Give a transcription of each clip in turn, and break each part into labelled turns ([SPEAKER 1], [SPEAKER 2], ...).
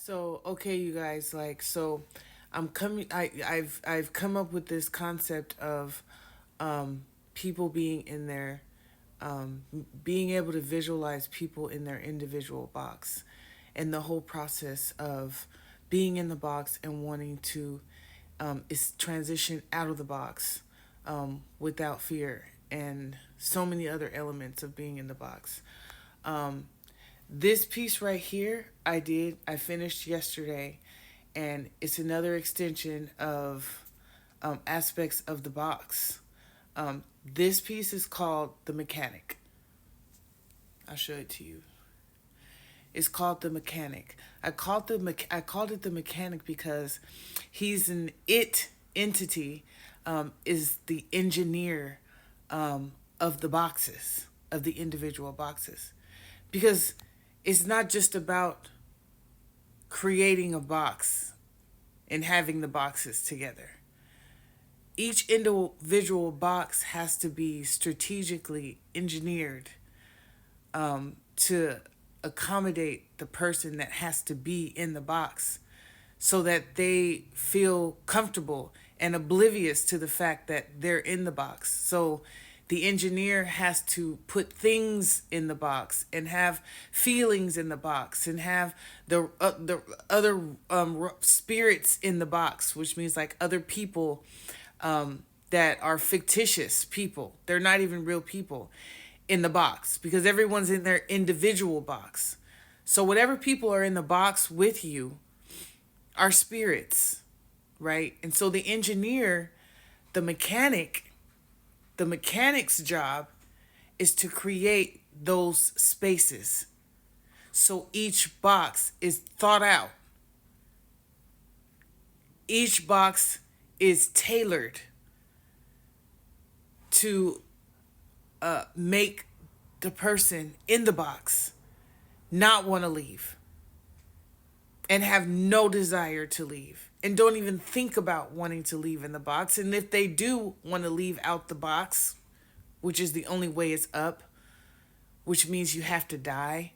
[SPEAKER 1] So okay, you guys, I'm coming. I've come up with this concept of people being in their being able to visualize people in their individual box, and the whole process of being in the box and wanting to is transition out of the box without fear, and so many other elements of being in the box. Um, this piece right here, I finished yesterday, and it's another extension of aspects of the box. This piece is called The Mechanic. I'll show it to you. It's called The Mechanic. I called it The Mechanic because he's an it entity, is the engineer of the boxes, of the individual boxes. Because it's not just about creating a box and having the boxes together. Each individual box has to be strategically engineered to accommodate the person that has to be in the box so that they feel comfortable and oblivious to the fact that they're in the box. So the engineer has to put things in the box and have feelings in the box and have the other spirits in the box, which means like other people that are fictitious people. They're not even real people in the box because everyone's in their individual box. So whatever people are in the box with you are spirits, right? And so the engineer, the mechanic, the mechanic's job is to create those spaces. So each box is thought out. Each box is tailored to make the person in the box not want to leave and have no desire to leave and don't even think about wanting to leave in the box. And if they do want to leave out the box, which is the only way it's up, which means you have to die,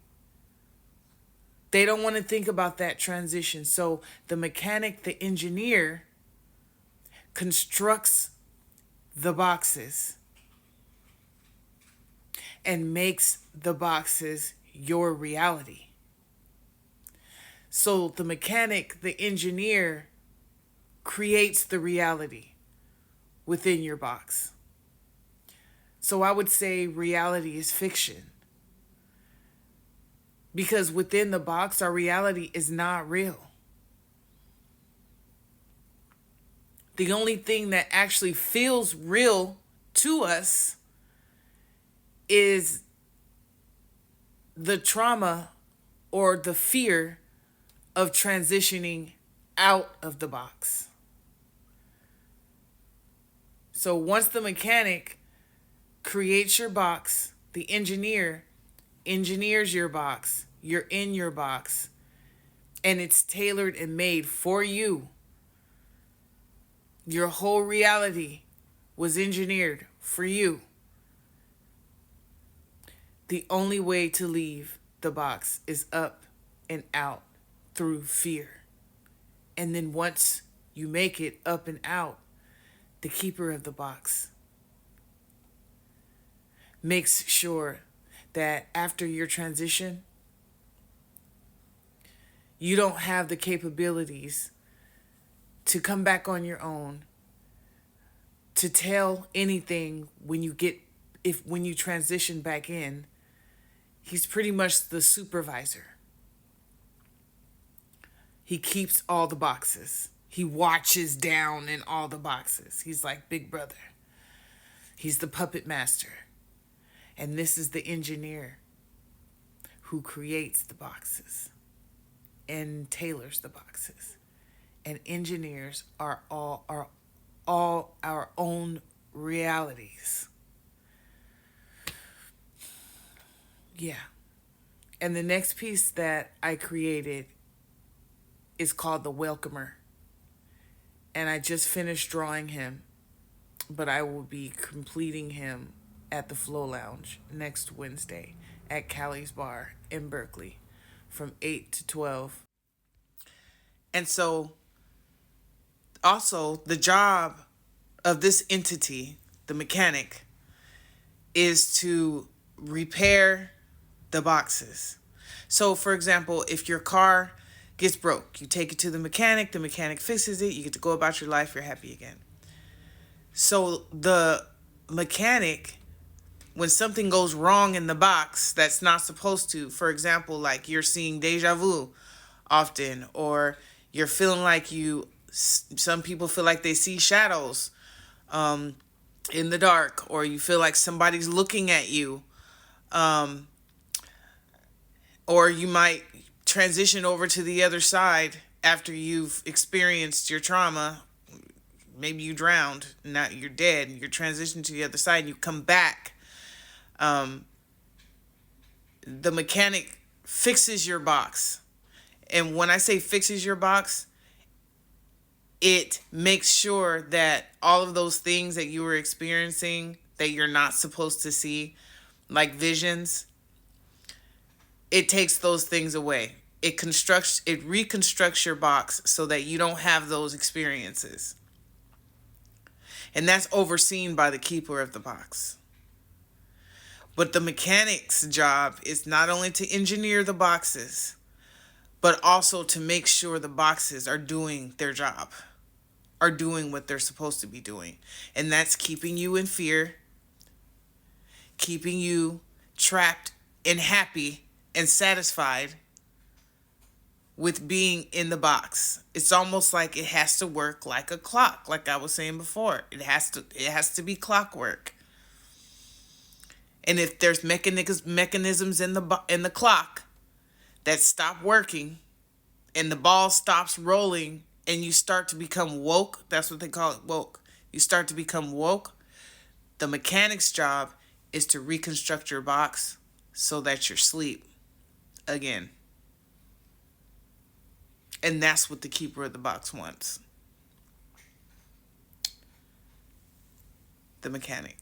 [SPEAKER 1] they don't want to think about that transition. So the mechanic, the engineer, constructs the boxes and makes the boxes your reality. So the mechanic, the engineer, creates the reality within your box. So I would say reality is fiction. Because within the box, our reality is not real. The only thing that actually feels real to us is the trauma or the fear of transitioning out of the box. So once the mechanic creates your box, the engineer engineers your box, you're in your box, and it's tailored and made for you. Your whole reality was engineered for you. The only way to leave the box is up and out through fear. And then once you make it up and out, the keeper of the box makes sure that after your transition, you don't have the capabilities to come back on your own, to tell anything when you transition back in. He's pretty much the supervisor. He keeps all the boxes. He watches down in all the boxes. He's like Big Brother. He's the puppet master. And this is the engineer who creates the boxes and tailors the boxes. And engineers are all our own realities. Yeah. And the next piece that I created is called The Welcomer. And I just finished drawing him, but I will be completing him at the Flow Lounge next Wednesday at Callie's Bar in Berkeley from 8 to 12. And so, also, the job of this entity, the mechanic, is to repair the boxes. So, for example, if your car gets broke, you take it to the mechanic fixes it, you get to go about your life, you're happy again. So, the mechanic, when something goes wrong in the box that's not supposed to, for example, like you're seeing deja vu often, or you're feeling like some people feel like they see shadows in the dark, or you feel like somebody's looking at you, um, or you might transition over to the other side after you've experienced your trauma. Maybe you drowned, now you're dead, you're transitioning to the other side, and you come back. Um, the mechanic fixes your box. And when I say fixes your box, it makes sure that all of those things that you were experiencing that you're not supposed to see, like visions, it takes those things away. It reconstructs your box so that you don't have those experiences. And that's overseen by the keeper of the box. But the mechanic's job is not only to engineer the boxes, but also to make sure the boxes are doing their job, are doing what they're supposed to be doing. And that's keeping you in fear, keeping you trapped and happy and satisfied with being in the box. It's almost like it has to work like a clock, like I was saying before. It has to be clockwork. And if there's mechanisms in the clock that stop working, and the ball stops rolling, and you start to become woke, that's what they call it, woke. You start to become woke. The mechanic's job is to reconstruct your box so that you're asleep again. And that's what the keeper of the box wants. The mechanic.